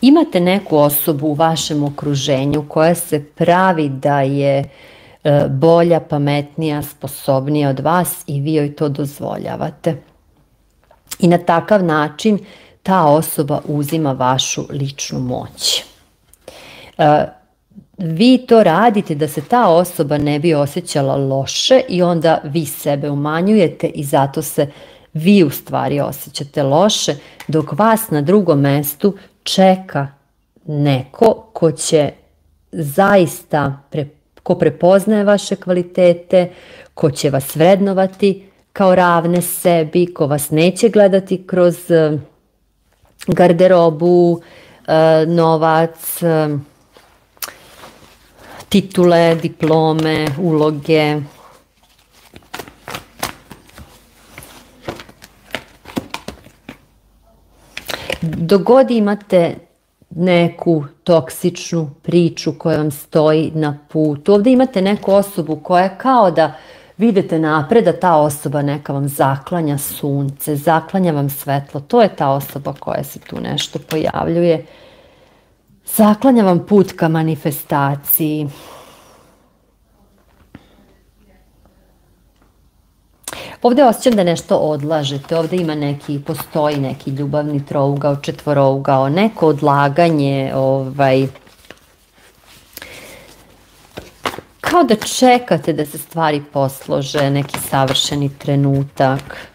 Imate neku osobu u vašem okruženju koja se pravi da je bolja, pametnija, sposobnija od vas i vi joj to dozvoljavate. I na takav način ta osoba uzima vašu ličnu moć. Vi to radite da se ta osoba ne bi osjećala loše i onda vi sebe umanjujete i zato se vi u stvari osjećate loše, dok vas na drugom mestu čeka neko ko će zaista, ko prepoznaje vaše kvalitete, ko će vas vrednovati kao ravne sebi, ko vas neće gledati kroz garderobu, novac, titule, diplome, uloge. Dok god imate neku toksičnu priču koja vam stoji na putu, ovdje imate neku osobu koja kao da vidite napred, da ta osoba neka vam zaklanja sunce, zaklanja vam svetlo, to je ta osoba koja se tu nešto pojavljuje. Zaklanja vam put ka manifestaciji. Ovdje osjećam da nešto odlažete, ovdje ima postoji neki ljubavni trougao, četvorougao, neko odlaganje, kao da čekate da se stvari poslože, neki savršeni trenutak.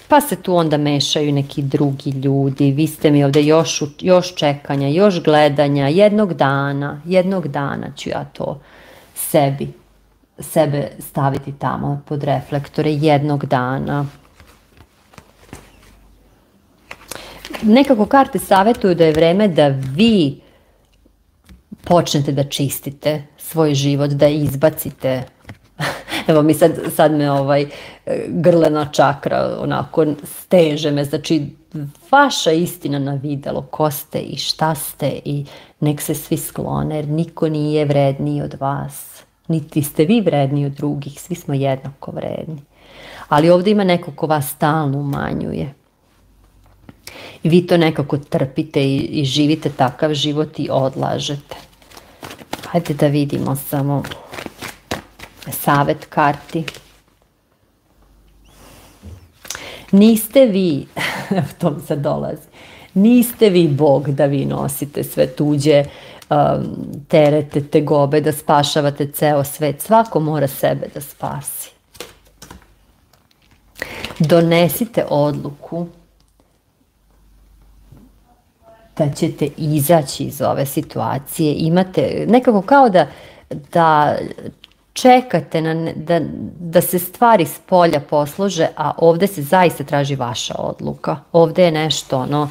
Pa se tu onda mešaju neki drugi ljudi, vi ste mi ovdje još čekanja, još gledanja, jednog dana ću ja to sebe staviti tamo pod reflektore, jednog dana. Nekako karte savjetuju da je vreme da vi počnete da čistite svoj život, da izbacite. Evo mi sad me grlena čakra onako steže me, znači vaša istina na videlo, ko ste i šta ste i nek se svi sklone jer niko nije vredniji od vas, niti ste vi vredniji od drugih, svi smo jednako vredni. Ali ovdje ima neko ko vas stalno umanjuje. I vi to nekako trpite i živite takav život i odlažete. Hajde da vidimo samo savjet karti. Niste vi, to sad dolazi, niste vi Bog da vi nosite sve tuđe terete, tegobe, da spašavate ceo svet. Svako mora sebe da spasi. Donesite odluku da ćete izaći iz ove situacije. Imate nekako kao da čekate da se stvari s polja poslože, a ovdje se zaista traži vaša odluka. Ovdje je nešto,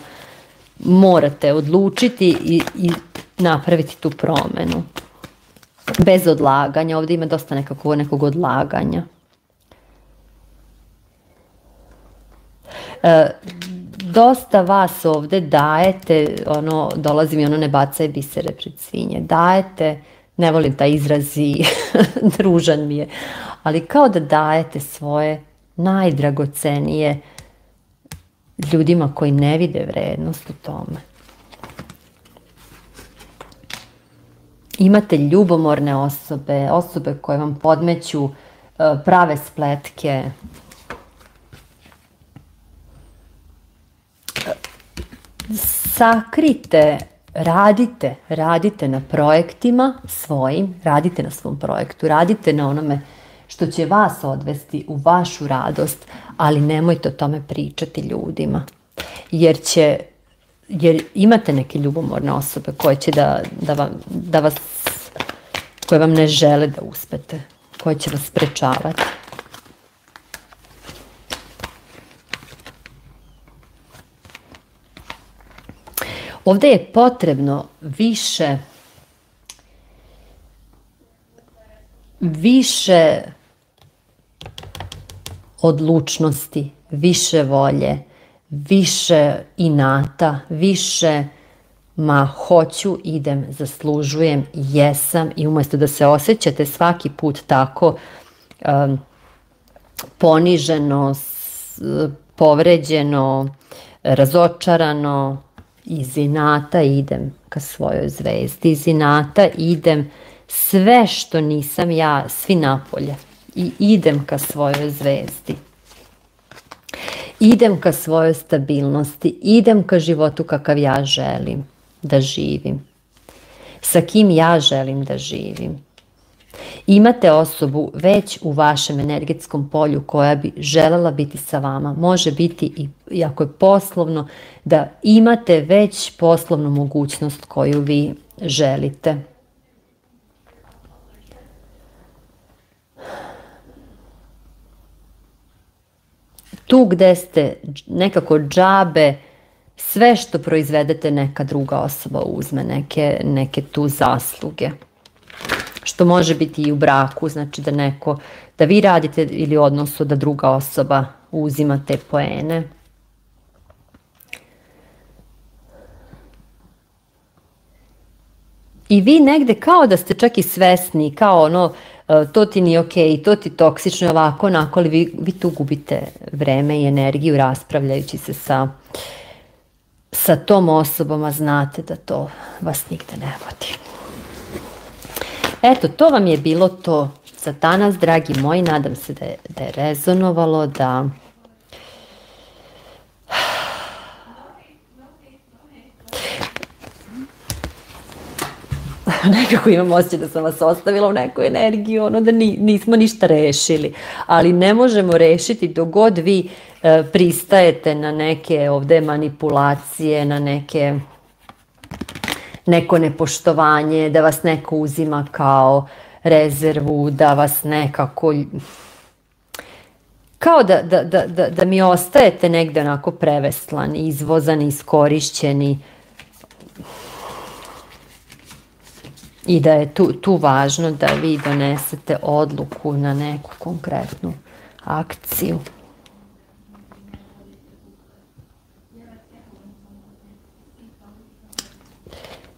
morate odlučiti i napraviti tu promjenu. Bez odlaganja, ovdje ima dosta nekog odlaganja. Dosta vas ovdje dajete, dolazi mi ne bacaj bisere pred svinje, dajete, ne volim taj izraz i družan mi je, ali kao da dajete svoje najdragocenije ljudima koji ne vide vrednost u tome. Imate ljubomorne osobe koje vam podmeću, prave spletke. Sakrite, radite na projektima svojim, radite na svom projektu, radite na onome što će vas odvesti u vašu radost, ali nemojte o tome pričati ljudima. Jer imate neke ljubomorne osobe koje će koje vam ne žele da uspete, koje će vas sprečavati. Ovdje je potrebno više odlučnosti, više volje, više inata, više hoću, idem, zaslužujem, jesam, i umjesto da se osjećate svaki put tako poniženo, povređeno, razočarano, iz inata idem ka svojoj zvezdi, iz inata idem sve što nisam ja, svi napolje, i idem ka svojoj zvezdi. Idem ka svojoj stabilnosti, idem ka životu kakav ja želim da živim, sa kim ja želim da živim. Imate osobu već u vašem energetskom polju koja bi želela biti sa vama. Može biti i ako je poslovno, da imate već poslovnu mogućnost koju vi želite. Tu gde ste nekako džabe, sve što proizvedete neka druga osoba uzme, neke tu zasluge. Što može biti i u braku, znači da vi radite ili u odnosu da druga osoba uzima te poene. I vi negde kao da ste čak i svesni, kao ono, to ti nije okej, to ti toksično je ovako, onako, ali vi tu gubite vreme i energiju raspravljajući se sa tom osobom, a znate da to vas nigde ne vodi. Eto, to vam je bilo to za danas, dragi moji. Nadam se da je rezonovalo, da nekako imam osjećaj da sam vas ostavila u neku energiju, ono da nismo ništa rešili. Ali ne možemo rešiti dok god vi pristajete na neke ovde manipulacije, na neko nepoštovanje, da vas neko uzima kao rezervu, da vas nekako, kao da mi ostajete negde onako preveslani, izvozani, iskorišćeni, i da je tu važno da vi donesete odluku na neku konkretnu akciju.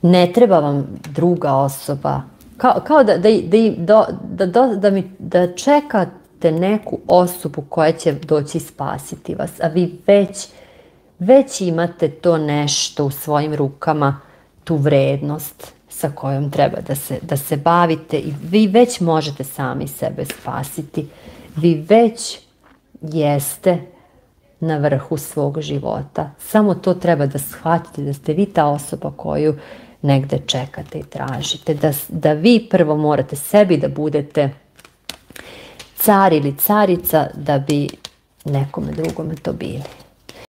Ne treba vam druga osoba, kao da čekate neku osobu koja će doći spasiti vas, a vi već imate to nešto u svojim rukama, tu vrednost sa kojom treba da se bavite, i vi već možete sami sebe spasiti. Vi već jeste na vrhu svog života. Samo to treba da shvatite, da ste vi ta osoba koju negde čekate i tražite. Da vi prvo morate sebi da budete car ili carica da bi nekome drugome to bili.